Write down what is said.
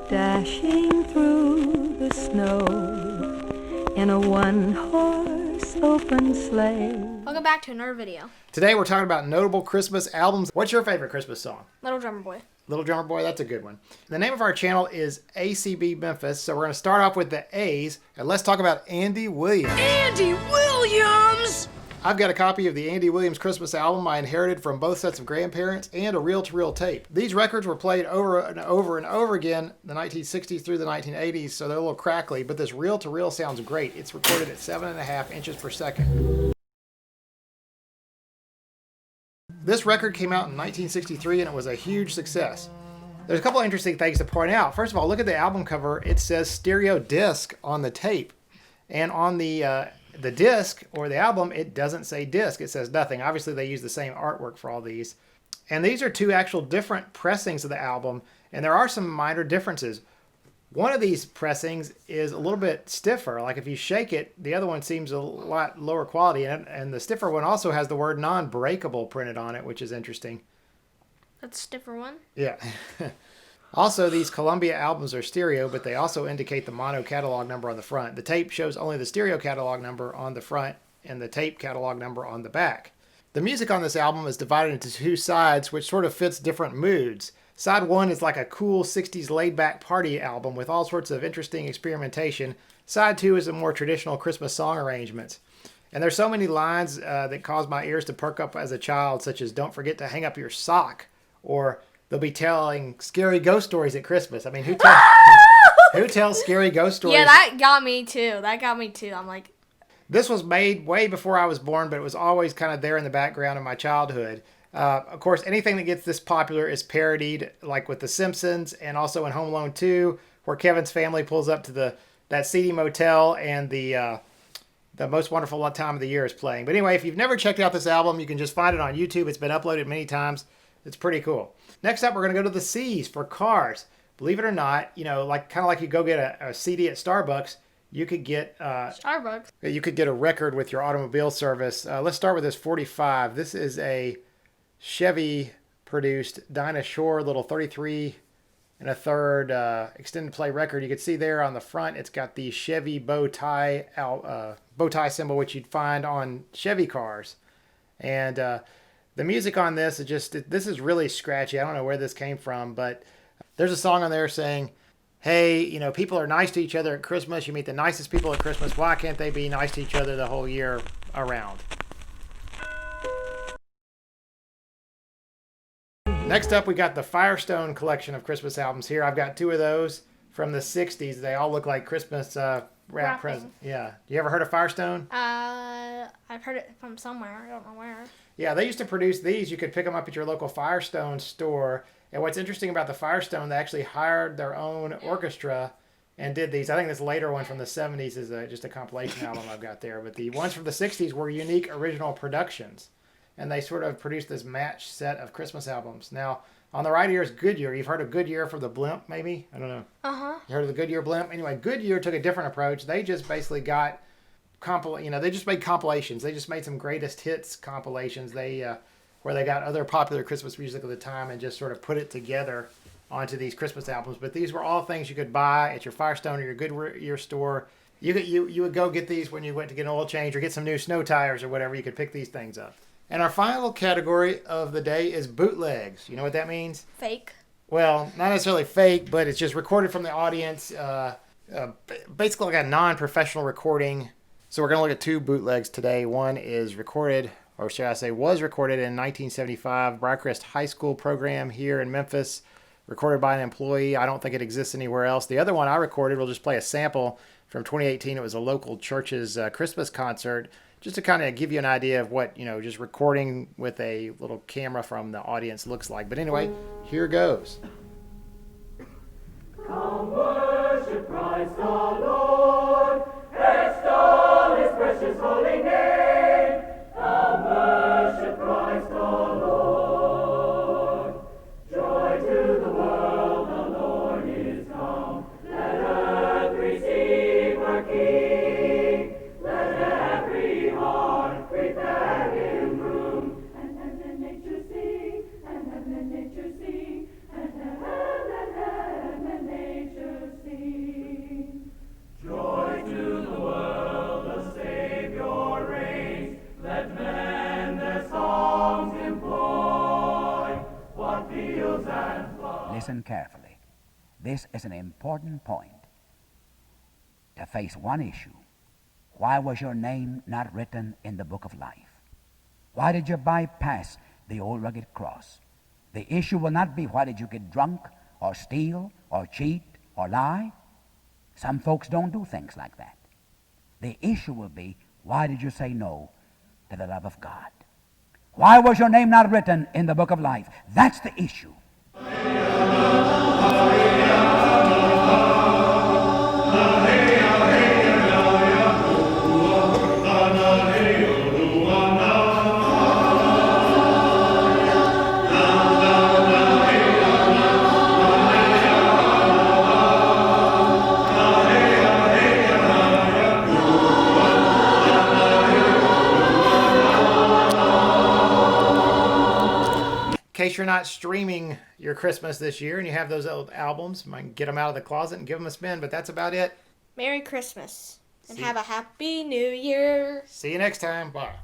dashing through the snow in a one-horse open sleigh. Welcome back to another video. Today we're talking about notable Christmas albums. What's your favorite Christmas song? Little Drummer Boy. Little Drummer Boy, that's a good one. The name of our channel is ACB Memphis, so we're going to start off with the A's, and let's talk about Andy Williams. Andy Williams! I've got a copy of the Andy Williams Christmas album I inherited from both sets of grandparents and a reel-to-reel tape. These records were played over and over and over again the 1960s through the 1980s, so they're a little crackly, but this reel-to-reel sounds great. It's recorded at 7.5 inches per second. This record came out in 1963 and it was a huge success. There's a couple of interesting things to point out. First of all, look at the album cover. It says stereo disc on the tape. And on the disc or the album, it doesn't say disc. It says nothing. Obviously, they use the same artwork for all these. And these are two actual different pressings of the album. And there are some minor differences. One of these pressings is a little bit stiffer. Like if you shake it, the other one seems a lot lower quality. And the stiffer one also has the word non-breakable printed on it, which is interesting. That's a stiffer one? Yeah. Also, these Columbia albums are stereo, but they also indicate the mono catalog number on the front. The tape shows only the stereo catalog number on the front and the tape catalog number on the back. The music on this album is divided into two sides, which sort of fits different moods. Side one is like a cool 60s laid-back party album with all sorts of interesting experimentation. Side two is a more traditional Christmas song arrangements. And there's so many lines that caused my ears to perk up as a child, such as "Don't forget to hang up your sock," or "They'll be telling scary ghost stories at Christmas." I mean, who tells scary ghost stories? Yeah, that got me too. I'm like... This was made way before I was born, but it was always kind of there in the background of my childhood. Of course, anything that gets this popular is parodied, like with The Simpsons and also in Home Alone 2, where Kevin's family pulls up to that seedy motel and the Most Wonderful Time of the Year is playing. But anyway, if you've never checked out this album, you can just find it on YouTube. It's been uploaded many times. It's pretty cool. Next up, we're going to go to the C's for cars. Believe it or not, you know, kind of like you go get a CD at Starbucks, you could get Starbucks. You could get a record with your automobile service. Let's start with this 45. This is a Chevy-produced Dinah Shore little 33 1/3 extended play record. You can see there on the front, it's got the Chevy bow tie symbol, which you'd find on Chevy cars. And the music on this is this is really scratchy. I don't know where this came from, but there's a song on there saying, hey, you know, people are nice to each other at Christmas. You meet the nicest people at Christmas. Why can't they be nice to each other the whole year around? Next up, we got the Firestone collection of Christmas albums here. I've got two of those from the 60s. They all look like Christmas wrap presents. Yeah. You ever heard of Firestone? I've heard it from somewhere. I don't know where. Yeah, they used to produce these. You could pick them up at your local Firestone store. And what's interesting about the Firestone, they actually hired their own orchestra and did these. I think this later one from the 70s is just a compilation album I've got there. But the ones from the 60s were unique original productions. And they sort of produced this match set of Christmas albums. Now, on the right here is Goodyear. You've heard of Goodyear from the blimp, maybe? I don't know. Uh-huh. You heard of the Goodyear blimp? Anyway, Goodyear took a different approach. They just basically got they just made compilations. They just made some greatest hits compilations. Where they got other popular Christmas music of the time and just sort of put it together onto these Christmas albums. But these were all things you could buy at your Firestone or your Goodyear store. You would go get these when you went to get an oil change or get some new snow tires or whatever. You could pick these things up. And our final category of the day is bootlegs. You know what that means? Fake. Well, not necessarily fake, but it's just recorded from the audience. Basically like a non-professional recording. So we're going to look at two bootlegs today. One is recorded, or should I say was recorded in 1975 Briarcrest High School program here in Memphis. Recorded by an employee. I don't think it exists anywhere else. The other one I recorded, we'll just play a sample from 2018. It was a local church's Christmas concert. Just to kind of give you an idea of what, just recording with a little camera from the audience looks like. But anyway, here goes. Come worship Christ our Lord, extol His precious holy name. Come worship Christ our Lord. Joy to the world, the Lord is come. Let earth receive her King. Let every heart prepare Him room. And heaven and nature sing, and heaven and nature sing, and heaven and nature Listen carefully. This is an important point. To face one issue. Why was your name not written in the book of life? Why did you bypass the old rugged cross? The issue will not be why did you get drunk or steal or cheat or lie. Some folks don't do things like that. The issue will be why did you say no to the love of God? Why was your name not written in the book of life? That's the issue. In case you're not streaming your Christmas this year and you have those old albums, you might get them out of the closet and give them a spin, but that's about it. Merry Christmas. And have a Happy New Year. See you next time. Bye.